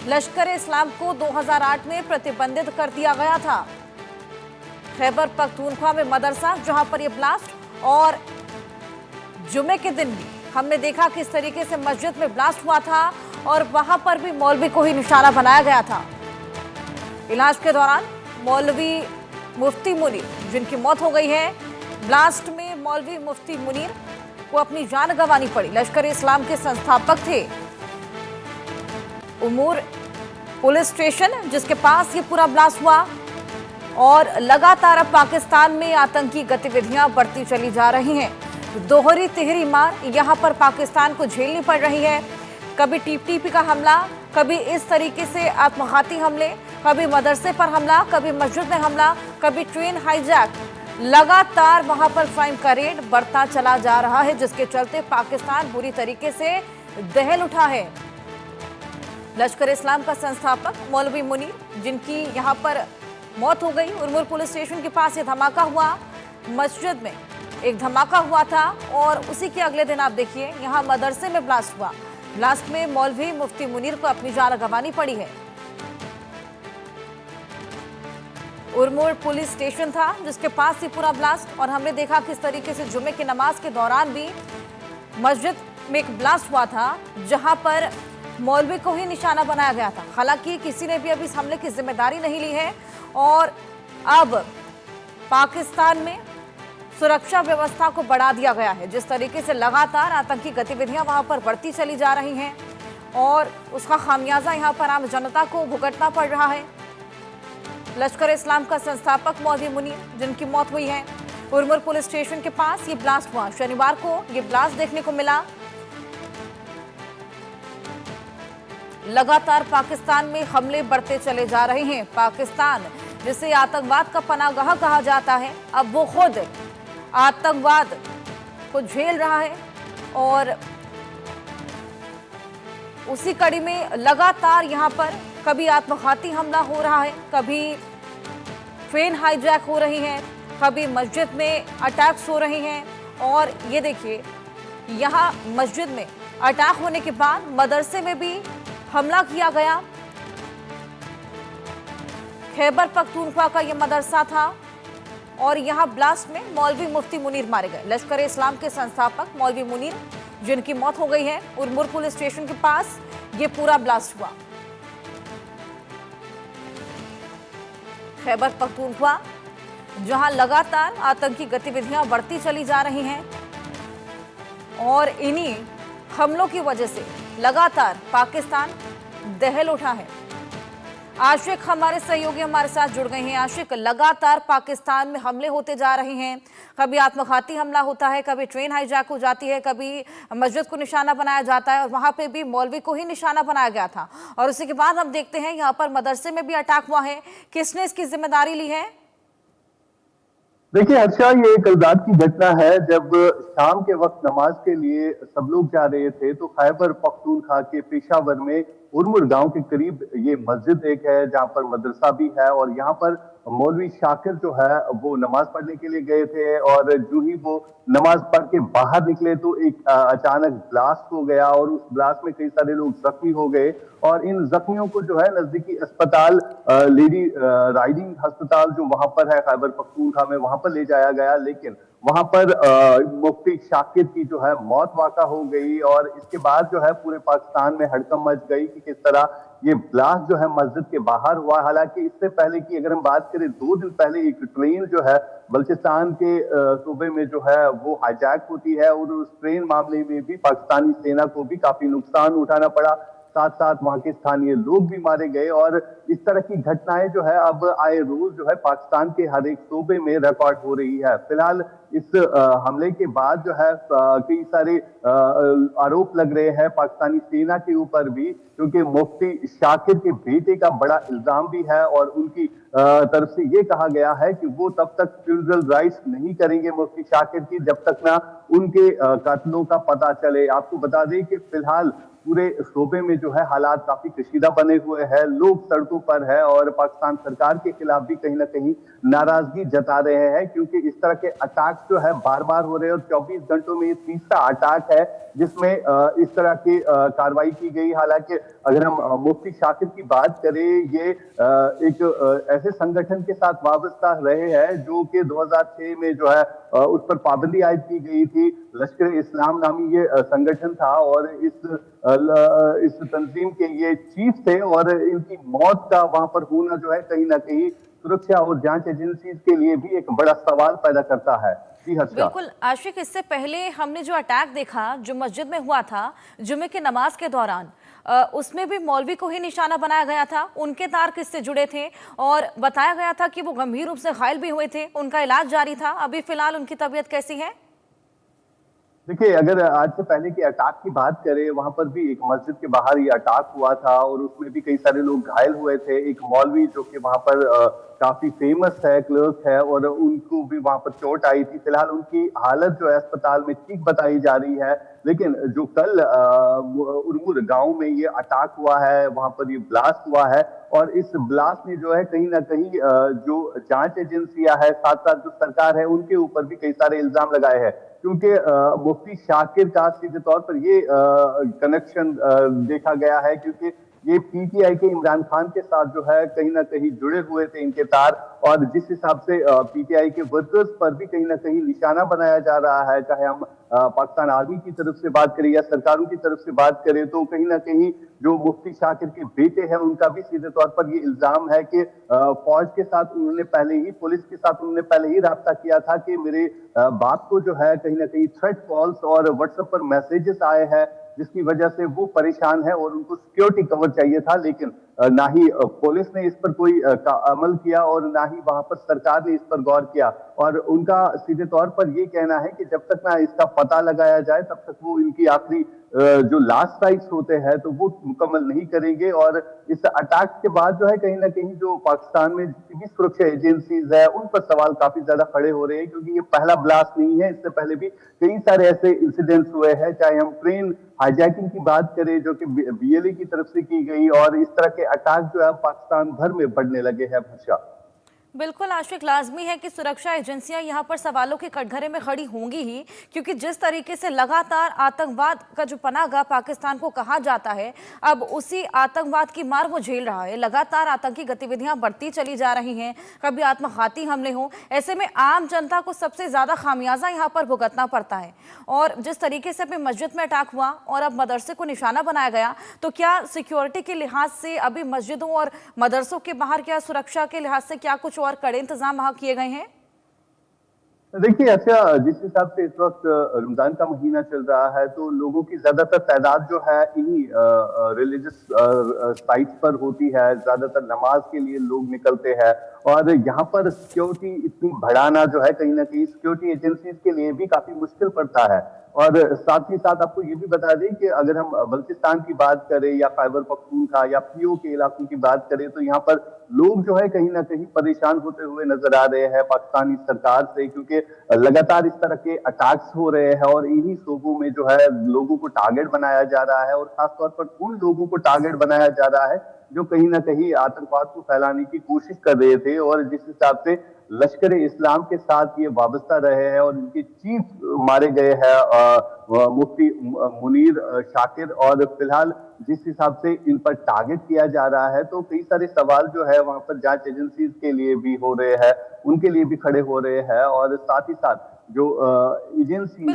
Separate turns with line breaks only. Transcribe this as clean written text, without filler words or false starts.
लश्कर इस्लाम को 2008 में प्रतिबंधित कर दिया गया था। खैबर पख्तूनख्वा में मदरसा जहां पर यह ब्लास्ट, और जुमे के दिन भी हमने देखा किस तरीके से मस्जिद में ब्लास्ट हुआ था और वहां पर भी मौलवी को ही निशाना बनाया गया था। इलाज के दौरान मौलवी मुफ्ती मुनीर, जिनकी मौत हो गई है, ब्लास्ट में मौलवी मुफ्ती मुनीर को अपनी जान गंवानी पड़ी। लश्कर इस्लाम के संस्थापक थे। उमूर पुलिस स्टेशन जिसके पास ये पूरा ब्लास्ट हुआ, और लगातार अब पाकिस्तान में आतंकी गतिविधियां बढ़ती चली जा रही हैं। दोहरी तिहरी मार यहां पर पाकिस्तान को झेलनी पड़ रही है। कभी टीपीटीपी का हमला, कभी इस तरीके से आत्मघाती हमले, कभी मदरसे पर हमला, कभी मस्जिद में हमला, कभी ट्रेन हाईजैक। लगातार वहां पर क्राइम का रेट बढ़ता चला जा रहा है, जिसके चलते पाकिस्तान बुरी तरीके से दहल उठा है। लश्कर इस्लाम का संस्थापक मौलवी मुनीर, जिनकी यहां पर मौत हो गई। उर्मुर पुलिस स्टेशन के पास ये धमाका हुआ, मस्जिद में एक धमाका हुआ था, और उसी के अगले दिन आप देखिए यहां मदरसे में ब्लास्ट हुआ। ब्लास्ट में मौलवी मुफ्ती मुनीर को अपनी जान गंवानी पड़ी है। उर्मुर पुलिस स्टेशन था जिसके पास ही पूरा ब्लास्ट, और हमने देखा किस तरीके से जुमे की नमाज के दौरान भी मस्जिद में एक ब्लास्ट हुआ था जहां पर मौलवी को ही निशाना बनाया गया था। हालांकि किसी ने भी अभी इस हमले की जिम्मेदारी नहीं ली है, और अब पाकिस्तान में सुरक्षा व्यवस्था को बढ़ा दिया गया है। जिस तरीके से लगातार आतंकी गतिविधियां वहां पर बढ़ती चली जा रही हैं, और उसका खामियाजा यहां पर आम जनता को भुगतना पड़ रहा है। लश्कर इस्लाम का संस्थापक मौलवी मुनीर, जिनकी मौत हुई है, उर्मुर पुलिस स्टेशन के पास ये ब्लास्ट हुआ। शनिवार को ये ब्लास्ट देखने को मिला। लगातार पाकिस्तान में हमले बढ़ते चले जा रहे हैं। पाकिस्तान, जिसे आतंकवाद का पनाहगाह कहा जाता है, अब वो खुद आतंकवाद को झेल रहा है, और उसी कड़ी में लगातार यहां पर कभी आत्मघाती हमला हो रहा है, कभी ट्रेन हाईजैक हो रही है, कभी मस्जिद में अटैक्स हो रहे हैं। और ये देखिए, यहां मस्जिद में अटैक होने के बाद मदरसे में भी हमला किया गया। खैबर पख्तूनख्वा का यह मदरसा था, और यहां ब्लास्ट में मौलवी मुफ्ती मुनीर मारे गए। लश्कर इस्लाम के संस्थापक मौलवी मुनीर, जिनकी मौत हो गई है, उर्मुर पुलिस स्टेशन के पास यह पूरा ब्लास्ट हुआ। खैबर पख्तूनख्वा जहां लगातार आतंकी गतिविधियां बढ़ती चली जा रही हैं, और इन्हीं हमलों की वजह से लगातार पाकिस्तान दहल उठा है। आशिक हमारे सहयोगी हमारे साथ जुड़ गए हैं। आशिक, लगातार पाकिस्तान में हमले होते जा रहे हैं। कभी आत्मघाती हमला होता है, कभी ट्रेन हाईजैक हो जाती है, कभी मस्जिद को निशाना बनाया जाता है, और वहां पे भी मौलवी को ही निशाना बनाया गया था। और उसी के बाद हम देखते हैं यहाँ पर मदरसे में भी अटैक हुआ है। किसने इसकी जिम्मेदारी ली है?
देखिए हर्षा, ये कल रात की घटना है जब शाम के वक्त नमाज के लिए सब लोग जा रहे थे, तो खैबर पख्तूनख्वा के पेशावर में उर्मुर गांव के करीब ये मस्जिद एक है जहां पर मदरसा भी है, और यहाँ पर मौलवी शाकिर जो है वो नमाज पढ़ने के लिए गए थे, और जो ही वो नमाज पढ़ के बाहर निकले तो एक अचानक ब्लास्ट हो गया, और उस ब्लास्ट में कई सारे लोग जख्मी हो गए। और इन जख्मियों को जो है नजदीकी अस्पताल, लेडी राइडिंग अस्पताल जो वहां पर है खैबर पख्तूनख्वा में, वहां पर ले जाया गया। लेकिन वहां पर मुफ्ती शाकिर की जो है मौत वाक़ा हो गई, और इसके बाद जो है पूरे पाकिस्तान में हड़कंप मच गई कि किस तरह ये ब्लास्ट जो है मस्जिद के बाहर हुआ। हालांकि इससे पहले की अगर हम बात करें, 2 दिन पहले एक ट्रेन जो है बलूचिस्तान के सूबे में जो है वो हाईजैक होती है, और उस ट्रेन मामले में भी पाकिस्तानी सेना को भी काफी नुकसान उठाना पड़ा, साथ साथ वहां के स्थानीय लोग भी मारे गए। और इस तरह की घटनाएं जो है अब आए रोज जो है पाकिस्तान के हर एक सूबे में रिकॉर्ड हो रही है। फिलहाल इस हमले के बाद जो है कई सारे आरोप लग रहे हैं पाकिस्तानी सेना के ऊपर भी, क्योंकि मुफ्ती शाकिर के बेटे का बड़ा इल्जाम भी है, और उनकी तरफ से ये कहा गया है कि वो तब तक फ्यूनरल राइट्स नहीं करेंगे मुफ्ती शाकिर की जब तक ना उनके कातलों का पता चले। आपको बता दें कि फिलहाल पूरे सूबे में जो है हालात काफी कशीदा बने हुए हैं, लोग सड़कों पर है और पाकिस्तान सरकार के खिलाफ भी कहीं ना कहीं नाराजगी जता रहे हैं, क्योंकि इस तरह के अटैक जो है बार बार हो रहे हैं और 24 घंटों में ये तीसरा अटैक है जिसमें इस तरह की कार्रवाई की गई। हालांकि अगर हम मुफ्ती शाकिर की बात करें, ये एक ऐसे संगठन के साथ वाबस्ता रहे हैं जो कि 2006 में जो है उस पर पाबंदी आयद की गई थी। लश्कर इस्लाम नामी ये संगठन था और इस तंजीम के ये चीफ थे और इनकी मौत का वहां पर होना जो है कहीं ना कहीं सुरक्षा और जांच एजेंसी के लिए भी एक बड़ा सवाल पैदा करता है। जी हर्षा।
बिल्कुल आशिक, इससे पहले हमने जो अटैक देखा जो मस्जिद में हुआ था जुमे की नमाज के दौरान, उसमें भी मौलवी को ही निशाना बनाया गया था। उनके तार किससे जुड़े थे और बताया गया था कि वो गंभीर रूप से घायल भी हुए थे, उनका इलाज जारी था। अभी फिलहाल उनकी तबीयत कैसी है?
देखिए, अगर आज से पहले के अटैक की बात करें, वहां पर भी एक मस्जिद के बाहर ये अटैक हुआ था और उसमें भी कई सारे लोग घायल हुए थे। एक मौलवी जो कि वहां पर काफी फेमस है, क्लर्क है, और उनको भी वहां पर चोट आई थी। फिलहाल उनकी हालत जो है अस्पताल में ठीक बताई जा रही है। लेकिन जो कल उरमुर गांव में ये अटैक हुआ है, वहां पर ये ब्लास्ट हुआ है और इस ब्लास्ट ने जो है कहीं ना कहीं जो जांच एजेंसियां है, साथ साथ जो सरकार है, उनके ऊपर भी कई सारे इल्जाम लगाए हैं, क्योंकि मुफ्ती शाकिर का सीधे तौर पर ये कनेक्शन देखा गया है, क्योंकि ये पीटीआई के इमरान खान के साथ जो है कहीं ना कहीं जुड़े हुए थे इनके तार। और जिस हिसाब से पीटीआई के वर्कर्स पर भी कहीं ना कहीं निशाना बनाया जा रहा है, चाहे हम पाकिस्तान आर्मी की तरफ से बात करें या सरकारों की तरफ से बात करें, तो कहीं ना कहीं जो मुफ्ती शाकिर के बेटे हैं उनका भी सीधे तौर पर ये इल्जाम है कि फौज के साथ उन्होंने पहले ही, पुलिस के साथ उन्होंने पहले ही राब्ता किया था कि मेरे बाप को जो है कहीं ना कहीं थ्रेट कॉल्स और व्हाट्सएप पर मैसेजेस आए हैं, जिसकी वजह से वो परेशान है और उनको सिक्योरिटी कवर चाहिए था। लेकिन ना ही पुलिस ने इस पर कोई अमल किया और ना ही वहां पर सरकार ने इस पर गौर किया। और उनका सीधे तौर पर ये कहना है कि जब तक ना इसका पता लगाया जाए तब तक वो इनकी आखिरी जो लास्ट राइट्स होते हैं तो वो मुकम्मल नहीं करेंगे। और इस अटैक के बाद जो है कहीं ना कहीं जो पाकिस्तान में जितनी भी सुरक्षा एजेंसीज है उन पर सवाल काफी ज्यादा खड़े हो रहे हैं, क्योंकि ये पहला ब्लास्ट नहीं है। इससे पहले भी कई सारे ऐसे इंसिडेंट्स हुए हैं, चाहे हम ट्रेन हाईजैकिंग की बात करें जो कि बीएलए की तरफ से की गई, और इस तरह के अटैक जो है पाकिस्तान भर में बढ़ने लगे हैं। भाषा
बिल्कुल आशिक, लाजमी है कि सुरक्षा एजेंसियां यहां पर सवालों के कटघरे में खड़ी होंगी ही, क्योंकि जिस तरीके से लगातार आतंकवाद का जो पनाहगाह पाकिस्तान को कहा जाता है, अब उसी आतंकवाद की मार वो झेल रहा है। लगातार आतंकी गतिविधियां बढ़ती चली जा रही हैं, कभी आत्मघाती हमले हों। ऐसे में आम जनता को सबसे ज्यादा खामियाजा यहां पर भुगतना पड़ता है। और जिस तरीके से अभी मस्जिद में अटैक हुआ और अब मदरसे को निशाना बनाया गया, तो क्या सिक्योरिटी के लिहाज से अभी मस्जिदों और मदरसों के बाहर क्या सुरक्षा के लिहाज से क्या कुछ और कड़े इंतजाम वहां किए गए हैं?
देखिए, अच्छा, जिस हिसाब से इस वक्त रमजान का महीना चल रहा है तो लोगों की ज्यादातर तादाद जो है इन्हीं रिलीजियस साइट्स पर होती है। ज्यादातर नमाज के लिए लोग निकलते हैं और यहाँ पर सिक्योरिटी इतनी बढ़ाना जो है कहीं ना कहीं सिक्योरिटी एजेंसीज के लिए भी काफी मुश्किल पड़ता है। और साथ ही साथ आपको ये भी बता दें कि अगर हम बल्चिस्तान की बात करें या खैबर पख्तूनख्वा या पीओ के इलाकों की बात करें, तो यहाँ पर लोग जो है कहीं ना कहीं परेशान होते हुए नजर आ रहे हैं पाकिस्तानी सरकार से, क्योंकि लगातार इस तरह के अटैक्स हो रहे हैं और इन्हीं सूबों में जो है लोगों को टारगेट बनाया जा रहा है। और खासतौर पर उन लोगों को टारगेट बनाया जा रहा है जो कहीं ना कहीं आतंकवाद को फैलाने की कोशिश कर रहे थे। और जिस हिसाब से लश्कर इस्लाम के साथ ये वाबस्ता रहे हैं और इनके चीफ मारे गए हैं मुफ्ती मुनीर शाकिर, और फिलहाल जिस हिसाब से इन पर टारगेट किया जा रहा है, तो कई सारे सवाल जो है वहां पर जांच एजेंसीज के लिए भी हो रहे हैं, उनके लिए भी खड़े हो रहे हैं। और साथ ही साथ जो एजेंसी